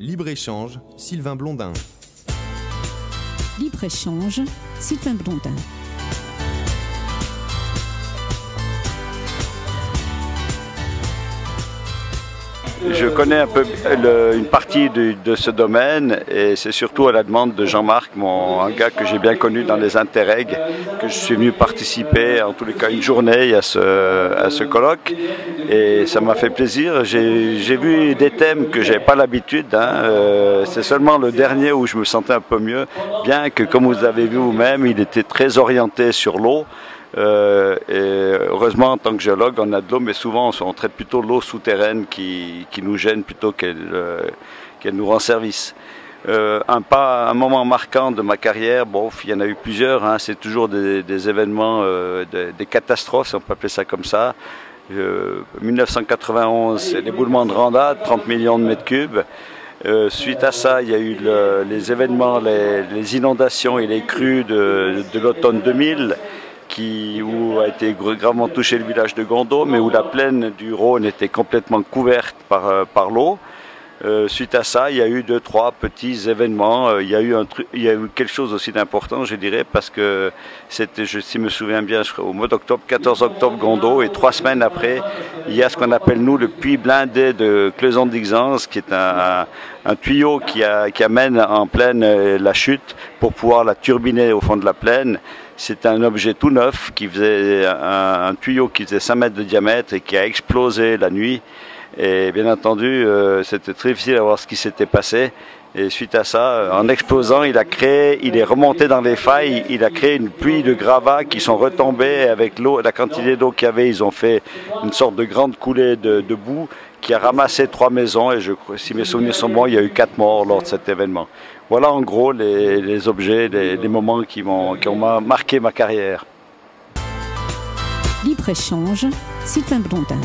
Libre-échange, Sylvain Blondin. Libre-échange, Sylvain Blondin. Je connais un peu une partie de ce domaine et c'est surtout à la demande de Jean-Marc, un gars que j'ai bien connu dans les Interreg, que je suis venu participer en tous les cas une journée à ce colloque et ça m'a fait plaisir. J'ai vu des thèmes que j'avais pas l'habitude, c'est seulement le dernier où je me sentais un peu mieux, bien que comme vous avez vu vous-même, il était très orienté sur l'eau. Et heureusement en tant que géologue on a de l'eau, mais souvent on traite plutôt l'eau souterraine qui nous gêne plutôt qu'elle nous rend service. Un moment marquant de ma carrière, bon, il y en a eu plusieurs, c'est toujours des événements, des catastrophes, si on peut appeler ça comme ça. 1991, l'éboulement de Randa, 30 millions de mètres cubes. Suite à ça, il y a eu les événements, les inondations et les crues de l'automne 2000. Où a été gravement touché le village de Gondo, mais où la plaine du Rhône était complètement couverte par l'eau. Suite à ça, il y a eu 2-3 petits événements. Il y a eu quelque chose aussi d'important, je dirais, parce que c'était, si je me souviens bien, au mois d'octobre, 14 octobre, Gondo, et 3 semaines après, il y a ce qu'on appelle nous le puits blindé de Cleuson-Dixence, qui est un tuyau qui amène en plaine la chute pour pouvoir la turbiner au fond de la plaine. C'est un objet tout neuf qui faisait un tuyau qui faisait 5 mètres de diamètre et qui a explosé la nuit. Et bien entendu, c'était très difficile à voir ce qui s'était passé. Et suite à ça, en explosant, il est remonté dans les failles, il a créé une pluie de gravats qui sont retombés avec l'eau, la quantité d'eau qu'il y avait. Ils ont fait une sorte de grande coulée de boue qui a ramassé 3 maisons. Et si mes souvenirs sont bons, il y a eu 4 morts lors de cet événement. Voilà en gros les objets, les moments qui ont marqué ma carrière. Libre-échange, Sylvain Blondin.